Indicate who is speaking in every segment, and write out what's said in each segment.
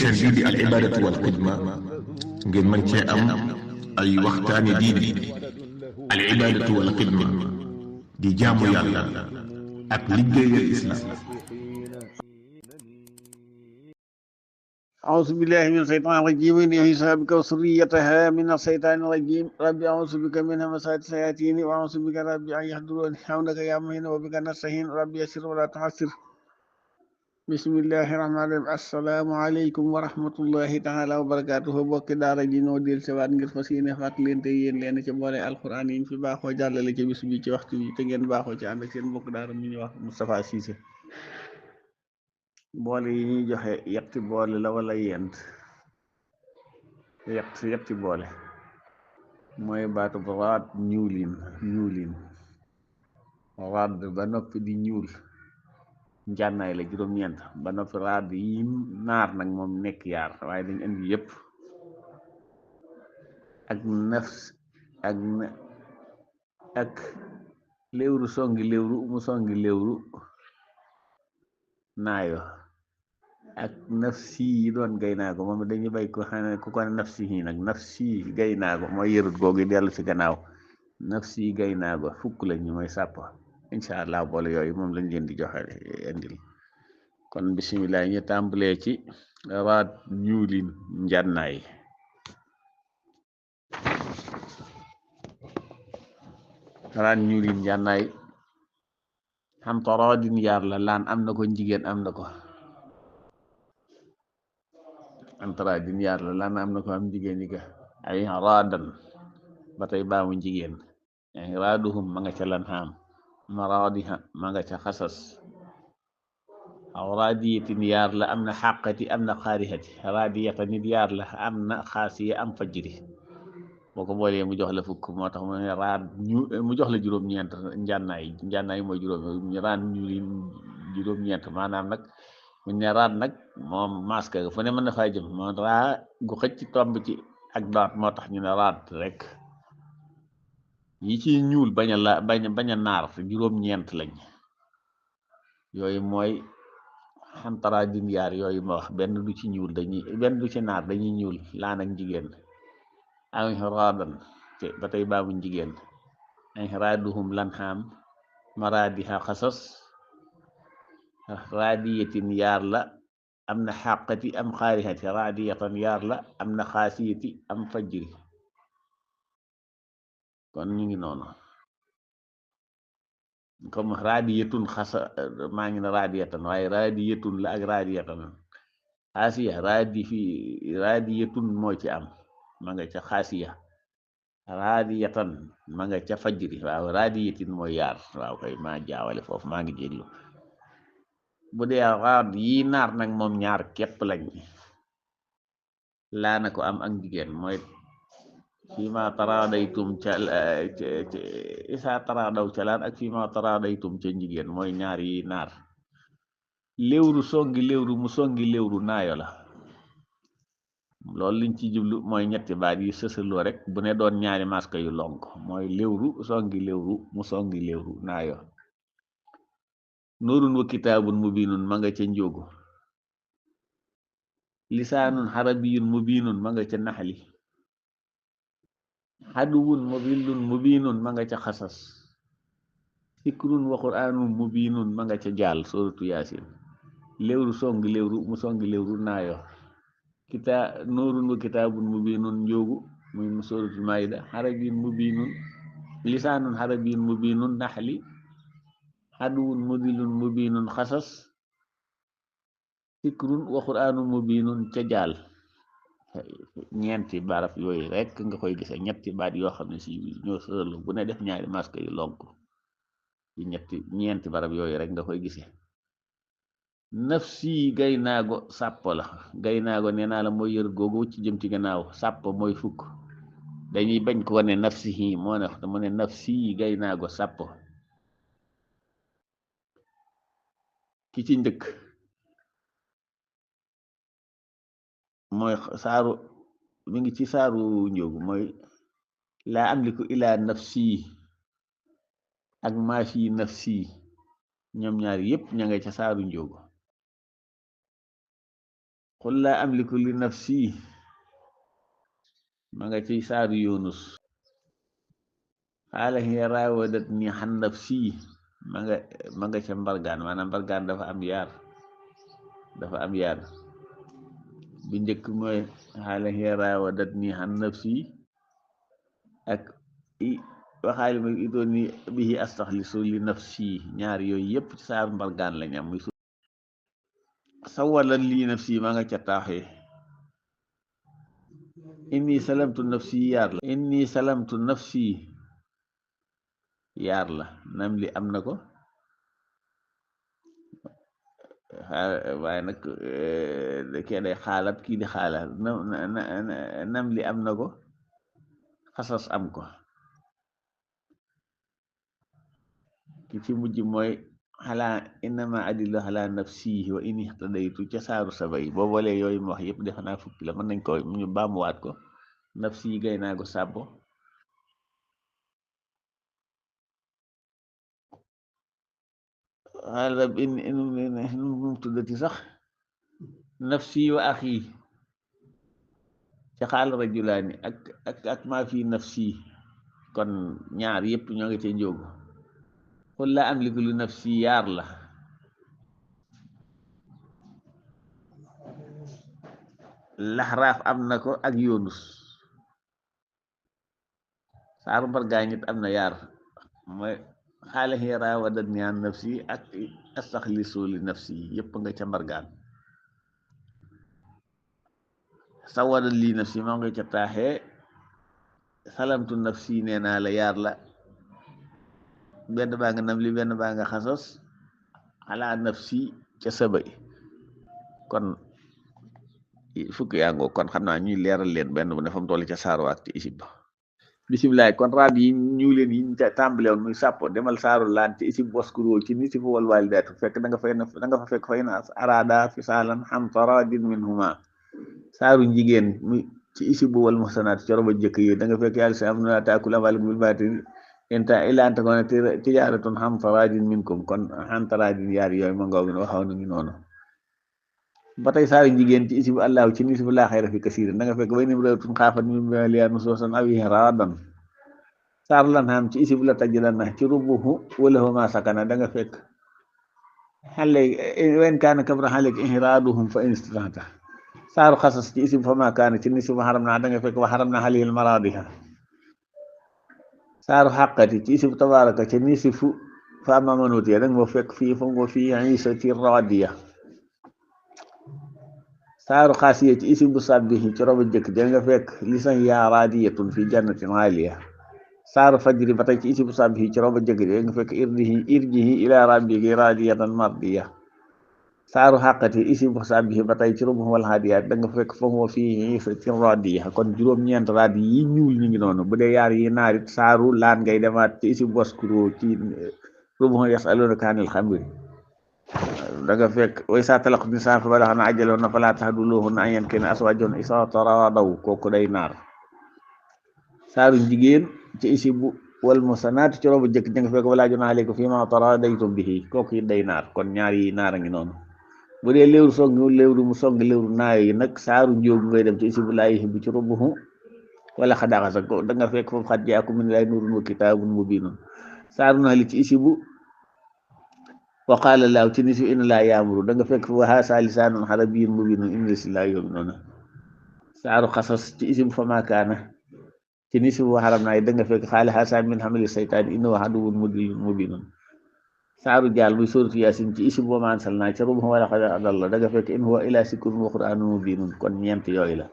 Speaker 1: chaîne bii di al ibadatu wal xidma ngeen mën cee am ay waxtaani diine al ibadatu wal xidma di jaamu yàlla ak liggéeyal islam.
Speaker 2: أعوذ بالله من الشيطان الرجيم يعيذ بك وذريتها من الشيطان الرجيم ربي أعوذ بك من همزات الشياطين وأعوذ بك ربي أن يحضرون حولك يا معين وبك نستعين ربي يسر ولا تعسر بسم الله الرحمن الرحيم السلام عليكم ورحمة الله تعالى وبركاته bokki daara ji noo del si waat ngir fas yéene fàttalente yéen leen ci boole alquran yi ñu fi baaxoo jàllale ci bis bi ci waxtu bi te ngeen baaxoo ci ànd ak seen bokk daara mi ñuy wax Moustapha Cissé boole yi ñuy joxe yetti boole la wala yent yetti boole mooy baatu bu raad ñuulin raad ba noppi di ñuul njànnaay la juróom-ñeent ba noppi raad yi naar nag moom nekk yaar waaye dañ indi yëpp ak nafs ak léewru songi léewru mu songi léewru naayo ak nafsi yi doon gaynaago moom dañuy bay ko xam ne ku ko nafsi yi nag nafsi gaynaago mooy yërut googu dellu ci gannaaw nafsi gaynaago fukk lañu mooy sàpp incha allah boole yooyu moom lañ leen di joxe indil kon bisimilah ñu tàmbalee ci raad ñuulin njànnaay raad ñuulin njànnaay xam toroodin yaar la laan am na ko jigéen am na ko antara din yaar la laan am na ko am jigéen ñi ka ay raadan ba tey baamu jigéen ay raaduhum ma nga ca lan xaam maraadiha ma nga ca xasas aw raadiyatin yaar la am na xàqati am na xaarixati raadiyata nit yaar la am na xaasiya am fajri boo ko boolee mu jox la fukk moo tax mu ne raad mu jox la juróom-ñeent njànnaay mooy raad juróom-ñeent maanaam nag mu ne raad nag moom masque fu ne mën na faa jëm moom raa gu xëcc tomb ci ak doot moo tax ñu ne raad rek yi ci ñuul bañ a naar juróom-ñeent lañ yooyu mooy xantara din yaar yooyu ma wax benn du ci ñuul benn du ci naar dañuy ñuul laan ak jigéen ay raadan ba tey baamu jigéen ay raaduhum lan xaam maraadiha xasas raadiyatin yaar la am na xàqati am xaarixati raadiyatan yaar la am na xaasiyati am fajri kon ñu ngi noonu comme raadiyatun maa ngi ne raadiyatan waaye raadiyatun la ak raadiyatan xaasiya raadiyatun moo ci am ma nga ca xaasiya raadiyatan ma nga ca fajri waaw raadiyatin mooy yaar waaw kay maa jaawale foofu maa ngi jéglu bu dee raad yi naar nag moom ñaar képp lañ laana ko am ak jigéen mooy fima taradaytum ca isa taradaw ca laan ak fima taradaytum ca jigéen mooy ñaar yi naar léewru songi léewru mu songi léewru naayo la loolu liñ ci jublu mooy ñetti baat yi sësaloo rek bu ne doon ñaari maska yu lonk mooy léewru songi léewru mu songi léewru naayo nuurun wa kitaabun mubiinun ma nga ca njóogu lisaanun xarabiyun mubiinun ma nga ca naxli xaduwun mubillun mubiinun ma nga ca xasas sikrun wa quraanun mubiinun ma nga ca jaal suratu yaasin léewru songi léewru mu songi léewru naayo nuurun wa kitaabun mubiinun njóogu muy mu suratul maayida xarabiyun mubiinun lisaanun xarabiyun mubiinun naxli xaduwun mudilun mubiinun xasas sikrun wa quraanun mubiinun ca jaal ñeenti barab yooyu rek nga koy gise ñetti baat yoo xam ne si ñoo sërlu bu ne def ñaari masque yu lonk ci ñeenti barab yooyu rek nga koy gise nafsi gaynaago sàpp la gaynaago nee naa la mooy yër googu ci jëm ci gannaaw sàpp mooy fukk dañuy bañ ko wane nafsi yi moo ne mu ne nafsi gaynaago sàpp ki ci njëkk mooy saaru mi ngi ci saaru njóogu mooy laa amliku ilaa nafsi ak maa fi nafsi ñoom ñaar yépp ña nga ca saaru njóogu qul laa amliku li nafsi ma nga ci saaru Yunus qaala hiya raawadatni an nafsi ma nga ca mbargaan maanaam mbargaan dafa am yaar bi njëkk mooy qaala hiya raawadatni an nafsi ak waxaali ma idooni bihi astaxlisu li nafsi ñaar yooyu yëpp ci saaru mbargaan lañ am muy sawalat li nafsi ma nga ca taaxee inni salamtu nafsi yaar la nam li am na ko waaye nag kee day xaalat kii di xaala nam li am na ko xasas am ko ki ci mujj mooy xalaa innama adillu xalaa nafsi wa in ihtadaytu ca saaru sabay boo boolee yooyu mu wax yëpp defe naa fukki la mën nañ ko ñu baamuwaat ko nafsi gay naa ko sàbbo xaala rab in tuddati sax nafsi wa axi ca xaal rajulaani ak maa fi nafsi kon ñaar yëpp ñoo ngi ca njóogu qul laa amliku li nafsi yaar la laxraaf am na ko ak Yunus saaru mbargaañit am na yaar mooy xaala hiya raawadatni an nafsi ak astaxlisu li nafsi yëpp nga ca mbargaan sawadat li nafsi moo nga ca taaxee salamtu nafsi nee naa la yaar la benn baa nga nam li benn baa nga xasas xalaa nafsi ca sabay kon fukki yaa ngoo kon xam naa ñuy leeral leen benn bu ne fa mu toll ca saaru ak ci isib bisimilah kon raab yi ñu leen yi tàmbale woon muy sàppo demal saaru laan ci isib waskuro ci ni si fa wal walidaatu fekk da nga fa fekk fay na arada fisaalan xam taradin minhuma saaru jigéen muy ci isib wal muhsanaat ci roba jëkk yi da nga fekk yàlla si am na taakul amwaalakum bil baatil inta illa an takuna tijaaratun xam taradin minkum kon xam taradin yaar yooyu ma ngoo waxaw nañu noonu ba tey saaru jigéen ci isib allahu ci ni si fa laa xayra fi kasiirin da nga fekk way nim reetun xaafat min liyaa nusuusan aw ihradan saar lan xam ci isib la tajidan na ci rubuhu wala huma sakana da nga fekk xale wen kaana kabra xalek ihraduhum fa in istata'ta saaru xasas ci isib fa ma kaana ci nisif wa xaram naa da nga fekk wa xaram na xalihil maradiha saaru xàqati ci isib tabaraka ci nisifu fa ama manutiya da nga fekk fii fa nga fii isati radiya saaru xaasiya ci isib bu sabbihi ci roba jëkk da nga fekk lisan yaa radiyatun fi jannatin aaliya saaru fajri ba tey ci isib bu sabbihi ci roba jëkk da nga fekk irjihi ila rabbiki radiyatan mardiya saaru xàqati isib bu sabbihi ba tey ci rubu wal hadiyaat da nga fekk fa huwa fii isatin radiya kon juróom-ñeent raad yi ñuul ñu ngi noonu bu dee yaar yi naarit saaru laan ngay demaat ci isib waskuro ci rubu yasalunaka anil xamri da nga fekk way saa talaq ni saa fa balax na ajaloon na falaa taxduluhunna an yankihna azwaajahunna izaa taraadaw kooku day naar saaru jigéen ci isibu wal muhsanaat ci robu jëkk da nga fekk walaa junaaha alaykum fiimaa taraadaytum bihi kooku it day naar kon ñaar yi naar a ngi noonu bu dee léewru mu song léewru naayo yi nag saaru njóogu ngay dem ci isibu laa yuhibbu ci rubuhu wala xadaxasa ko da nga fekk foofu xat jaakum minallaahi nuurun wa kitaabun mubiinun saaru naa li ci isibu wa qaala laahu ci nisi inna laa yaamuru da nga fekk wa haazaa lisaanun arabiyyun mubiinun inna laa yu'minuuna saaru xasas ci isim fa maa kaana ci nisi wa xaram naa da nga fekk qaala haazaa min amali saytaani innahu aduwwun mubiinun saaru jaal muy suuratu yaasin ci isim wa maa anzalnaa ci rubuhu wa laqad adalla da nga fekk in huwa illaa zikrun wa qur'aanun mubiinun kon ñeent yooyu la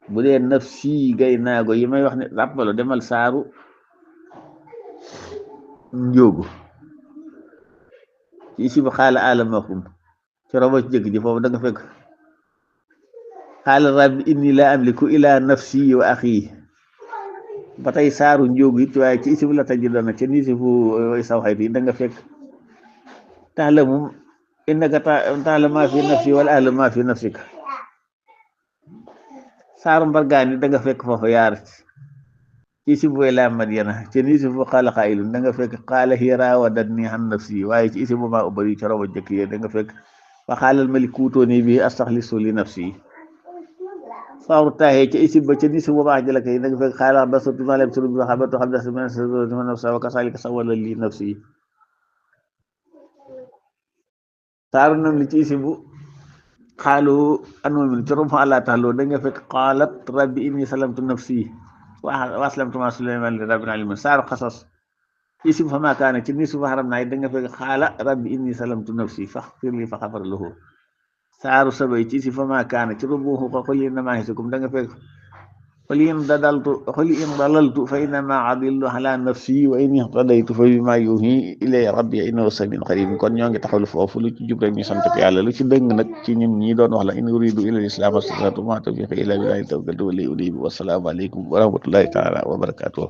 Speaker 2: bu dee nafsi gay naago yi may wax ne rappalo demal saaru njóogu ci isib xaala alamakum ci robo ci jëkk ji foofu da nga fekk xaala rabbi inni laa amliku ila nafsi wa axi ba tey saaru njóogu it waaye ci isib la tajidana ca nisifu way saw xayt yi da nga fekk taalamu innaka taalamu maa fi nafsi wala aalamu maa fi nafsika saaru mbargaan yi da nga fekk foofu yaar ci isib way laa madyana ca nisifu qaala qaa'ilun da nga fekk qaala hiya raawadatnii an nafsi waaye ci isib maa ubari ca robo jëkk yi da nga fekk fa xaalal malikuutooni bi astaxlisu li nafsi fawru taaxee ca isib ba ca ni si bu baax jëla kay da nga fekk xaala ba sa tunalem suru bi xabatu xam des men sa nafsa wa kasalika sawala li nafsi saaru nam li ci isibu xaalu anomin corom fa àlla taxloo da nga fekk qaalat rabbi inni salamtu nafsi wa aslamtu ma suleyman li rabbil alamin saaru xasas isib fa maa kaane ci ni su fa xaram naay da nga fekk xaala rabbi inni salamtu nafsi faxfir li fa xafar lahu saaru sabay ci isib fa maa kaane ci rubuhu ko xul innamaa hisukum da nga fekk xul in dalaltu fa innamaa adillu ala nafsi wa in ihtadaytu fa bimaa yuhi ilay rabbi innahu samiun qarib kon ñoo ngi taxawlu foofu lu ci jub rek ñu sant ko yàlla lu ci dëng nag ci ñun ñi doon wax la in uridu illa al-islaha mastata'tu wa ma tawfiqi illa billahi tawakkaltu wa ilayhi unib wa salaamu aleykum wa rahmatullahi taala wa barakatuh